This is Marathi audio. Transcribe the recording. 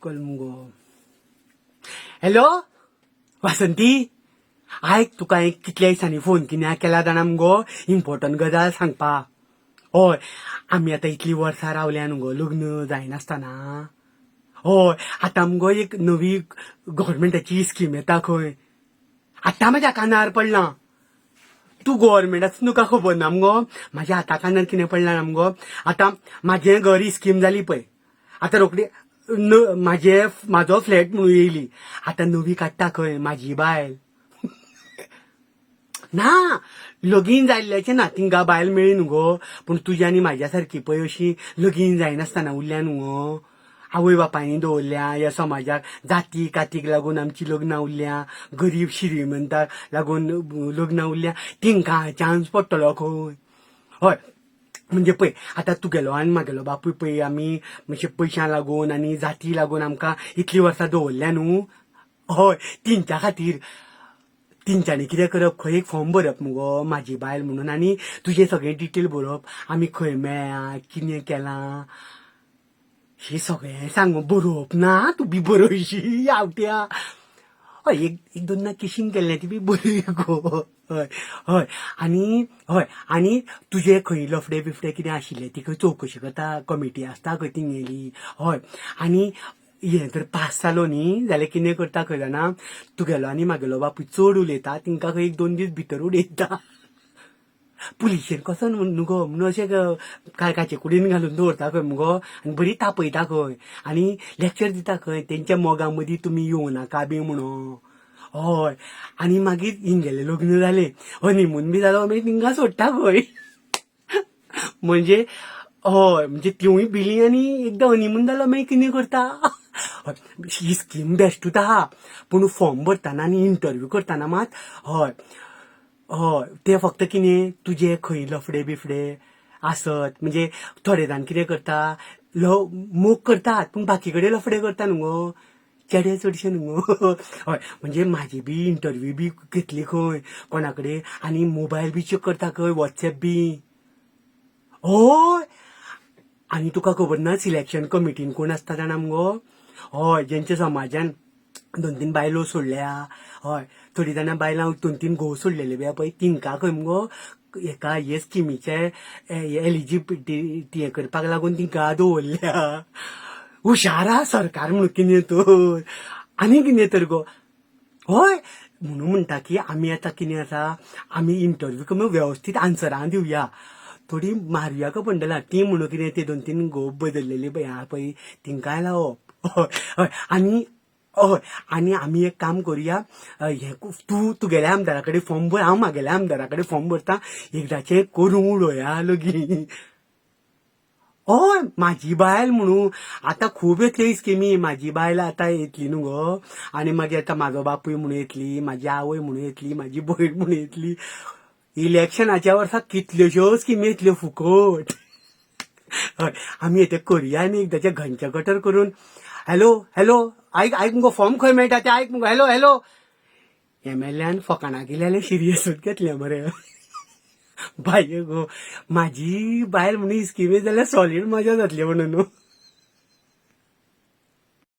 कल मुगो. हॅलो वासंती, आयक तुका एक कितल्या दिसांनी फोन कित्याक केला जाणा मुगो, इम्पॉर्टंट गजाल सांगपा. हय, आमी आतां इतलीं वर्सां रावल्या न्हू गो लग्न जायनासतना. हय, आतां मुगो एक नवी गव्हर्मेंटाची स्कीम येता खंय. आतां म्हाज्या कानार पडलां. तूं गव्हर्मेंटाचो तुका खबर ना मुगो. म्हाज्या हाता कानार कितें पडलां ना मुगो, आतां म्हाजें घर ही स्कीम जाली पळय. आतां रोखडी म्हाजो फ्लॅट म्हणून येयली. आतां नवी काडटा खंय म्हाजी बायल. ना, लगीन जाल्ल्याचें ना, तिंका बायल मेळ्ळी न्हू गो. पूण तुज्या आनी म्हाज्या सारकी पळय अशी लगीन जायनासतना उरल्या न्हू गो. आवय बापायनी दवरल्या, ह्या समाजाक जाती कातीक लागून आमची लग्नां उरल्या, गरीब श्रीमंताक लागून लग्नां उरल्या, तिंका चान्स पडटलो खंय. हय, म्हणजे पळय आतां तुगेलो आनी म्हागेलो बापूय पळय आमी मातशे पयशां लागून आनी जाती लागून आमकां इतलीं वर्सां दवरल्या न्हू. हय, तिंच्या खातीर तिंच्यांनी कितें करप, खंय एक फॉर्म भरप मुगो, म्हाजी बायल म्हणून, आनी तुजें सगळें डिटेल बरोवप, आमी खंय मेळ्ळ्या, कितें केलां, हे सगळें सांगून बरोवप ना. तूं बी बरयशी आवट्या. हय, एक दोन किशिंग केल्लें ती बी बरी गो. हय हय, आनी तुजे खंय लफडे बिफडे कितें आशिल्ले ती खंय चवकशी करता कमिटी आसता खंय तिंगेली. हय, आनी हें जर पास जालो न्ही जाल्यार कितें करता खंय जाणा, तुगेलो आनी म्हागेलो बापूय चड उलयता तिंका खंय एक दोन दीस भितर उडयता. पुलिशेर कसो न्हू गो, म्हणून अशें काचे कुडीन घालून दवरता खंय मुगो, आनी बरी तापयता खंय, आनी लेक्चर दिता खंय तेंच्या मोगा मदीं तुमी येवं नाका बी म्हणून. हय, आनी मागीर हिंगेलें लग्न जालें, हनीमून बी जालो मागीर तिंका सोडटा खंय. म्हणजे हय, म्हणजे तिवूय भिली आनी एकदां हनीमून जालो मागीर कितें करता. ही स्कीम बेस्टूच आहा, पूण फॉर्म भरतना आनी इंटरव्यू करतना मात हय हय, ते फक्त कितें तुजे खंय लफडे बिफडे आसत, म्हणजे थोडे जाण कितें करता, मोग करतात पूण बाकी कडेन लफडे करता न्हू गो, चेडे चडशे न्हू गो. हय, म्हणजे म्हाजी बी इंटरव्यू बी घेतली खंय कोणा कडेन, आनी मोबायल बी चेक करता खंय, वॉट्सॅप बी. हय, आनी तुका खबर ना सिलेक्शन कमिटीन कोण आसता जाणा मुगो. हय, जेंच्या समाजान 2-3 बायलो सोडल्या. हय, थोडी जाणां बायलां 2-3 घोव सोडलेले बी पळय, तिंका खंय मुगो हेका हे स्किमीचे एलिजिबिलिटी हे करपाक लागून तिंका दवरल्या. हुशार आहा सरकार म्हणून कितें तर, आनी कितें तर गो. हय, म्हणून म्हणटा की आमी आतां कितें आसा, आमी इंटरव्यू वेवस्थीत आन्सरां दिवया. थोडी मारुया का पंडला ती म्हणून कितें ते 2-3 घोव बदललेली पळय आहा पळय तिंकाय लावप. हय हय, आनी आमी एक काम करुया, हे तूं तुगेल्या आमदारा कडेन फॉर्म भर, हांव म्हागेल्या आमदारा कडेन फॉर्म भरता, एकदाचें करून उडोवया लगीन. हय, म्हाजी बायल म्हणून आतां खूब येतल्यो स्किमी. म्हाजी बायल आतां येतली न्हू गो, आनी मागीर आतां म्हाजो बापूय म्हणून येतली, म्हाजी आवय म्हणून येतली, म्हाजी भयण म्हणून येतली. इलेक्शनाच्या वर्सा कितल्योश्यो स्किमी येतल्यो फुकट. हय, आमी हें करुया आनी एकदाचें घंच्या गटर करून. हॅलो हॅलो, आयक मुगो, फॉर्म खंय मेळटा तें आयक मुगो. हॅलो हॅलो, एमएलएन फकाणां गेले जाल्यार सिरियसूच घेतले मरे. बाय गो, म्हाजी बायल म्हणून स्किमी जाल्यार सॉलीड मजा जातली म्हणून.